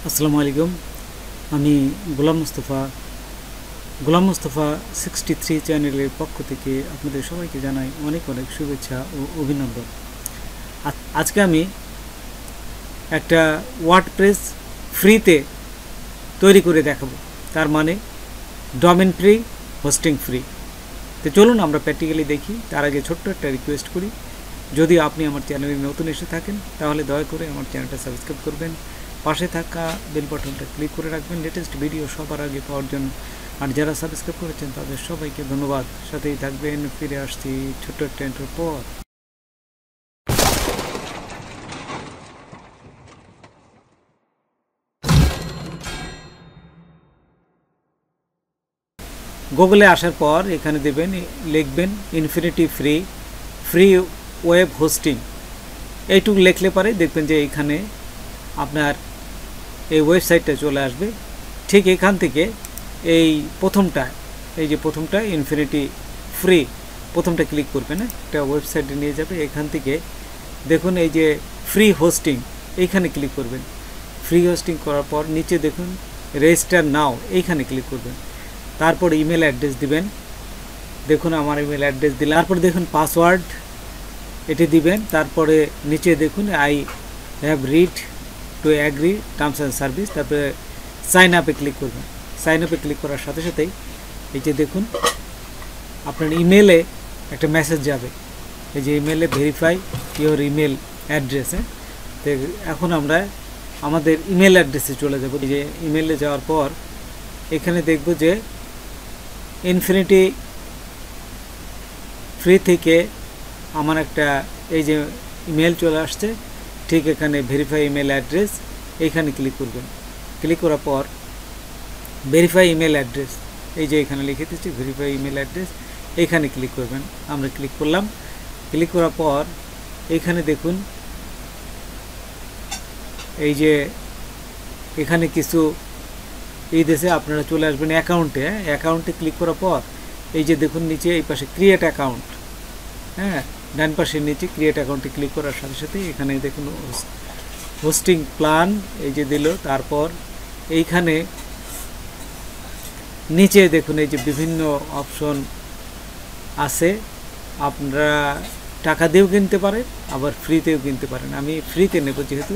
আসসালামু আলাইকুম। আমি গোলাম মুস্তফা 63 চ্যানেলের পক্ষ থেকে আপনাদের সবাইকে জানাই অনেক অনেক শুভেচ্ছা ও অভিনন্দন। আজকে আমি একটা ওয়ার্ডপ্রেস ফ্রিতে তৈরি করে দেখাবো, তার মানে ডোমেন ফ্রি, হোস্টিং ফ্রি। তো চলুন আমরা প্র্যাকটিক্যালি দেখি। তার আগে ছোট্ট একটা রিকোয়েস্ট করি, যদি আপনি আমার চ্যানেলে নতুন এসে থাকেন তাহলে দয়া করে আমার চ্যানেলটা সাবস্ক্রাইব করবেন, পাশে থাকা বেল বাটনটা ক্লিক করে রাখবেন লেটেস্ট ভিডিও সবার আগে পাওয়ার জন্য। আর যারা সাবস্ক্রাইব করেছেন তাদের সবাইকে ধন্যবাদ। সাথেই থাকবেন। ফিরে আসছি ছোট্ট একটা ইন্ট্রোর পর। গুগলে আসার পর এখানে লিখবেন ইনফিনিটি ফ্রি ওয়েব হোস্টিং। এইটুকু লিখলে পরে দেখবেন যে এখানে আপনার এই ওয়েবসাইটটা চলে আসবে। ঠিক এখান থেকে এই প্রথমটা ইনফিনিটি ফ্রি, প্রথমটা ক্লিক করবেন, একটা ওয়েবসাইটে নিয়ে যাবে। এখান থেকে দেখুন এই যে ফ্রি হোস্টিং, এইখানে ক্লিক করবেন। ফ্রি হোস্টিং করার পর নিচে দেখুন রেজিস্টার নাও, এইখানে ক্লিক করবেন। তারপর ইমেল অ্যাড্রেস দিবেন। দেখুন আমার ইমেল অ্যাড্রেস দিলাম। তারপর দেখুন পাসওয়ার্ড এটি দিবেন। তারপরে নিচে দেখুন I have read to agree terms and service. তারপরে সাইন আপে ক্লিক করবেন। সাইন আপে ক্লিক করার সাথে সাথেই এই যে দেখুন আপনার ইমেলে একটা মেসেজ যাবে, এই যে ইমেলে ভেরিফাই ইওর ইমেল অ্যাড্রেস। তো এখন আমরা আমাদের ইমেল অ্যাড্রেসে চলে যাব। এই যে ইমেলে যাওয়ার পর এখানে দেখব যে ইনফিনিটি ফ্রি থেকে আমার একটা এই যে ইমেল চলে আসছে। ঠিক এখানে ভেরিফাই ইমেল অ্যাড্রেস, এইখানে ক্লিক করবেন। ক্লিক করার পর ভেরিফাই ইমেল অ্যাড্রেস, এই যে এখানে লিখে দিচ্ছি ভেরিফাই ইমেল অ্যাড্রেস, এইখানে ক্লিক করবেন। আমরা ক্লিক করলাম। ক্লিক করার পর এইখানে দেখুন এই যে এখানে কিছু দেশে আপনারা চলে আসবেন অ্যাকাউন্টে ক্লিক করার পর এই যে দেখুন নিচে এই পাশে ক্রিয়েট অ্যাকাউন্ট, ডান পাশের নিচে ক্রিয়েট অ্যাকাউন্টে ক্লিক করার সাথে সাথে এখানে দেখুন হোস্টিং প্ল্যান এই যে দিল। তারপর এইখানে নিচে দেখুন এই যে বিভিন্ন অপশন আছে, আপনারা টাকা দিয়েও কিনতে পারেন আবার ফ্রিতেও কিনতে পারেন। আমি ফ্রিতে নেব যেহেতু,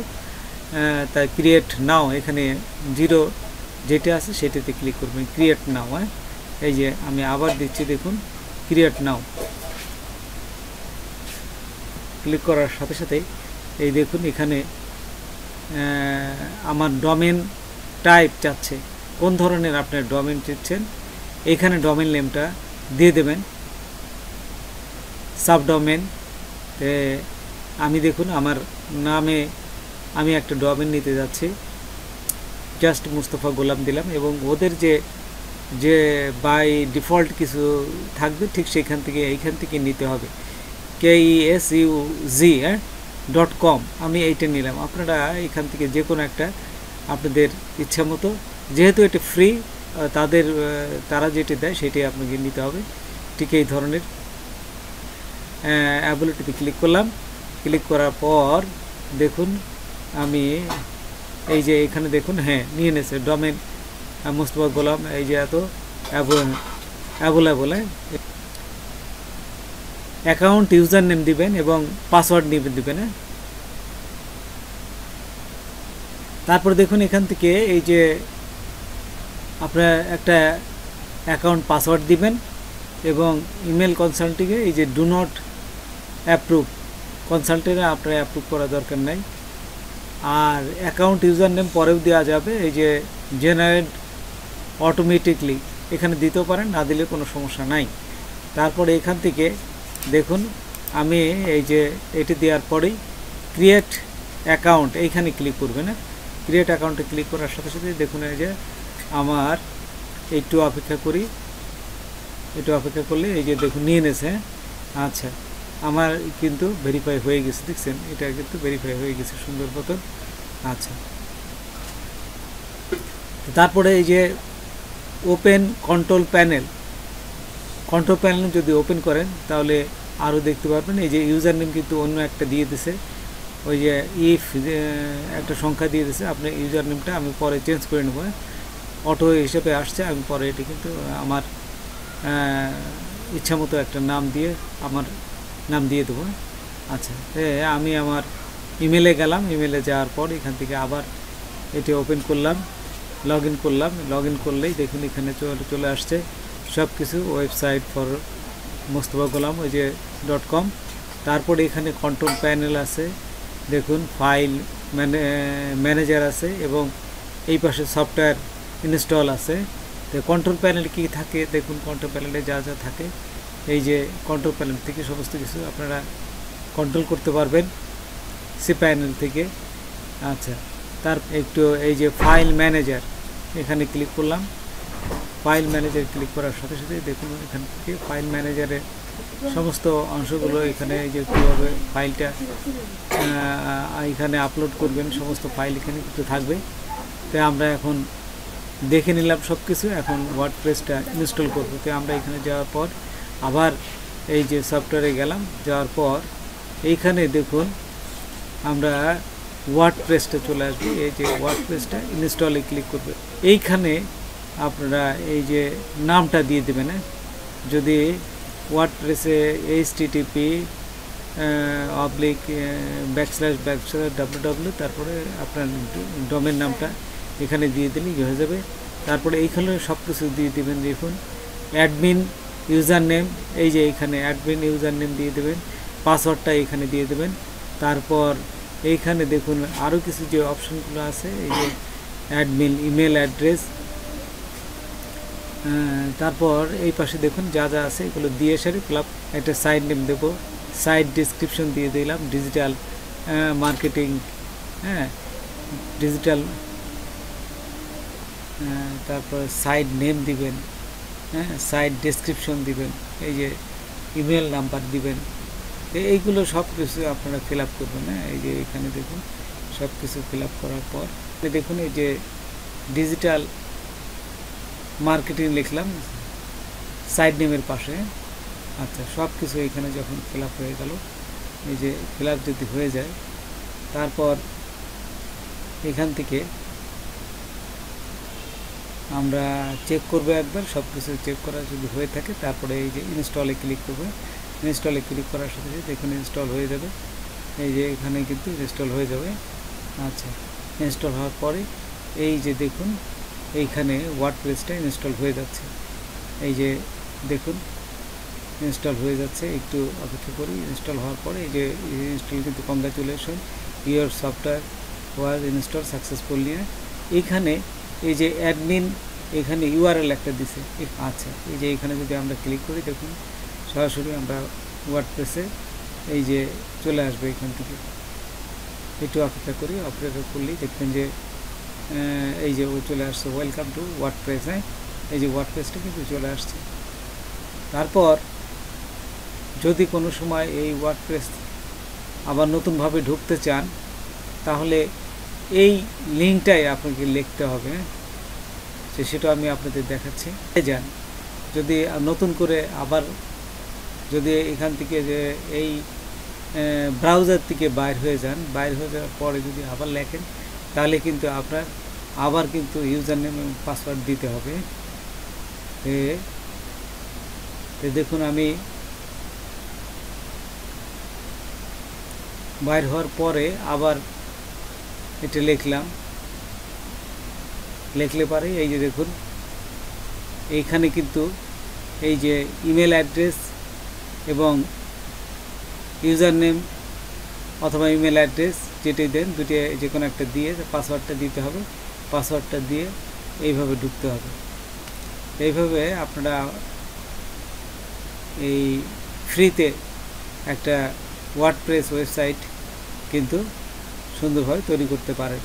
তাই ক্রিয়েট নাও এখানে 0 যেটা আছে সেটাতে ক্লিক করবেন, ক্রিয়েট নাও। এই যে আমি আবার দিচ্ছি, দেখুন ক্রিয়েট নাও। ক্লিক করার সাথে সাথেই এই দেখুন এখানে আমার ডোমেন টাইপ চাচ্ছে, কোন ধরনের আপনার ডোমেন চাচ্ছেন। এখানে ডোমেন নেমটা দিয়ে দেবেন, সাবডোমেন। আমি দেখুন আমার নামে আমি একটা ডোমেন নিতে যাচ্ছি, জাস্ট মুস্তফা গোলাম দিলাম এবং ওদের যে বাই ডিফল্ট কিছু থাকবে ঠিক সেখান থেকে এইখান থেকে নিতে হবে, KESUZ.com। আমি এইটা নিলাম। আপনারা এখান থেকে যে কোনো একটা আপনাদের ইচ্ছা মতো, যেহেতু এটা ফ্রি তারা যেটা দেয় সেটাই আপনাকে নিতে হবে। ঠিক এই ধরনের অ্যাবিলিটিতে ক্লিক করলাম। ক্লিক করার পর দেখুন আমি এই যে এখানে দেখুন নিয়ে নিয়েছে ডোমেন মুস্তফা গোলাম, এই যে এত অ্যাভেলেবল। অ্যাকাউন্ট ইউজার নেম দিবেন এবং পাসওয়ার্ড দিবেন। তারপর দেখুন এখান থেকে এই যে আপনার একটা অ্যাকাউন্ট পাসওয়ার্ড দিবেন এবং ইমেল কনসাল্টিংয়ে এই যে ডু নট অ্যাপ্রুভ, কনসাল্টেন্টে আপনার অ্যাপ্রুভ করা দরকার নাই। আর অ্যাকাউন্ট ইউজার নেম পরেও দেওয়া যাবে, এই যে জেনারেট অটোমেটিকলি এখানে দিতেও পারেন, না দিলে কোনো সমস্যা নাই। তারপরে এখান থেকে দেখুন আমি এই যে এটি দেওয়ার পরেই ক্রিয়েট অ্যাকাউন্ট এইখানে ক্লিক করবেন। ক্রিয়েট অ্যাকাউন্টে ক্লিক করার সাথে সাথে দেখুন এই যে আমার একটু অপেক্ষা করলে এই যে দেখুন নিয়ে নিয়েছে। আচ্ছা, আমার কিন্তু ভেরিফাই হয়ে গেছে, দেখছেন এটা কিন্তু ভেরিফাই হয়ে গেছে সুন্দর মতন। আচ্ছা, তারপরে এই যে ওপেন কন্ট্রোল প্যানেল যদি ওপেন করেন তাহলে আরও দেখতে পারবেন। এই যে ইউজার নেম কিন্তু অন্য একটা দিয়ে দিছে, ওই যে ইফ একটা সংখ্যা দিয়ে দিয়েছে, আপনার ইউজার নেমটা আমি পরে চেঞ্জ করে নেব, অটো হিসেবে আসছে, আমি পরে এটি কিন্তু আমার ইচ্ছা মতো একটা নাম দিয়ে আমার নাম দিয়ে দেবো। আচ্ছা, আমি আমার ইমেলে গেলাম, ইমেলে যাওয়ার পর এখান থেকে আবার এটি ওপেন করলাম, লগ ইন করলাম। লগ ইন করলেই দেখুন এখানে চলে আসছে সব কিছু, ওয়েবসাইট ফর মোস্তফা গোলাম ওই যে .com। তারপরে এখানে কন্ট্রোল প্যানেল আছে, দেখুন ফাইল ম্যানেজার আছে এবং এই পাশে সফটওয়্যার ইনস্টল আছে। তো কন্ট্রোল প্যানেলে কী থাকে দেখুন, কন্ট্রোল প্যানেলে যা যা থাকে এই যে কন্ট্রোল প্যানেল থেকে সমস্ত কিছু আপনারা কন্ট্রোল করতে পারবেন সি প্যানেল থেকে। আচ্ছা, তার একটু এই যে ফাইল ম্যানেজার এখানে ক্লিক করলাম। ফাইল ম্যানেজার ক্লিক করার সাথে সাথে দেখুন এখান থেকে ফাইল ম্যানেজারের সমস্ত অংশগুলো এখানে এই যে কীভাবে ফাইলটা এখানে আপলোড করবেন, সমস্ত ফাইল এখানে কিন্তু থাকবে। তাই আমরা এখন দেখে নিলাম সব কিছু, এখন ওয়ার্ডপ্রেসটা ইনস্টল করবো। তো আমরা এখানে যাওয়ার পর আবার এই যে সফটওয়্যারে গেলাম, যাওয়ার পর এইখানে দেখুন আমরা ওয়ার্ডপ্রেসটা চলে আসবে, এই যে ওয়ার্ডপ্রেসটা ইনস্টলে ক্লিক করবে। এইখানে আপনারা এই যে নামটা দিয়ে দেবেন, যদি ওয়ার্ডপ্রেসে http //www তারপরে আপনার ডোমেন নামটা এখানে দিয়ে দিলেই হয়ে যাবে। তারপরে এইখানে সব কিছু দিয়ে দেবেন, দেখুন অ্যাডমিন ইউজার নেম, এই যে এইখানে অ্যাডমিন ইউজার নেম দিয়ে দেবেন, পাসওয়ার্ডটা এখানে দিয়ে দেবেন। তারপর এইখানে দেখুন আরও কিছু যে অপশনগুলো আছে, এই যে অ্যাডমিন ইমেল অ্যাড্রেস, তারপর এই পাশে দেখুন যা যা আছে এগুলো দিয়ে সারি ক্লাব একটা সাইট নেম দেবো, সাইট ডিসক্রিপশন দিয়ে দিলাম, ডিজিটাল মার্কেটিং, ডিজিটাল, তারপর সাইট নেম দিবেন, সাইট ডেসক্রিপশন দিবেন, এই যে ইমেল নাম্বার দিবেন। এইগুলো সব কিছু আপনারা ফিল আপ করবেন। এই যে এখানে দেখুন সব কিছু ফিল আপ করার পর দেখুন এই যে ডিজিটাল মার্কেটিং লিখলাম সাইট নেমের পাশে। আচ্ছা, সব কিছু এখানে যখন ফিল আপ হয়ে গেল, এই যে ফিল আপ যদি হয়ে যায়, তারপর এখান থেকে আমরা চেক করবো একবার, সব কিছু চেক করা যদি হয়ে থাকে তারপরে এই যে ইনস্টলে ক্লিক করবো। ইনস্টলে ক্লিক করার সাথে সাথে দেখুন ইনস্টল হয়ে যাবে, এই যে এখানে কিন্তু ইনস্টল হয়ে যাবে। আচ্ছা, ইনস্টল হওয়ার পরে এই যে দেখুন এইখানে ওয়ার্ডপ্রেসটা ইনস্টল হয়ে যাচ্ছে, এই যে দেখুন ইনস্টল হয়ে যাচ্ছে। একটু অপেক্ষা করি। ইনস্টল হওয়ার পরে এই যে ইনস্টল কিন্তু congratulation your software was install successfully. এইখানে এই যে অ্যাডমিন এখানে ইউআরএল একটা দিছে। আচ্ছা, এই যে এখানে যদি আমরা ক্লিক করি দেখুন সরাসরি আমরা ওয়ার্ডপ্রেসে এই যে চলে আসবে। এখান থেকে একটু অপেক্ষা করি, অপেক্ষা করলেই দেখবেন যে এই যে ও চলে আসছে, ওয়েলকাম টু ওয়ার্ডপ্রেস। এই যে ওয়ার্ডপ্রেসটা কিন্তু চলে আসছে। তারপর যদি কোনো সময় এই ওয়ার্ডপ্রেস আবার নতুনভাবে ঢুকতে চান, তাহলে এই লিঙ্কটাই আপনাকে লিখতে হবে, সেটা আমি আপনাদের দেখাচ্ছি। যান, যদি নতুন করে আবার যদি এখান থেকে যে এই ব্রাউজার থেকে বাইর হয়ে যান, বাইর হয়ে যাওয়ার পরে যদি আবার লেখেন, তাহলে কিন্তু আপনার আবার কিন্তু ইউজার নেম এবং পাসওয়ার্ড দিতে হবে। দেখুন আমি বাইর হওয়ার পরে আবার এটা লিখলাম, লিখলে পারে এই যে দেখুন এইখানে কিন্তু এই যে ইমেল অ্যাড্রেস এবং ইউজার নেম অথবা ইমেল অ্যাড্রেস যেটাই দেন, দুটি যে কোনো একটা দিয়ে পাসওয়ার্ডটা দিতে হবে। পাসওয়ার্ডটা দিয়ে এইভাবে ঢুকতে হবে। এইভাবে আপনারা এই ফ্রিতে একটা ওয়ার্ডপ্রেস ওয়েবসাইট কিন্তু সুন্দরভাবে তৈরি করতে পারেন।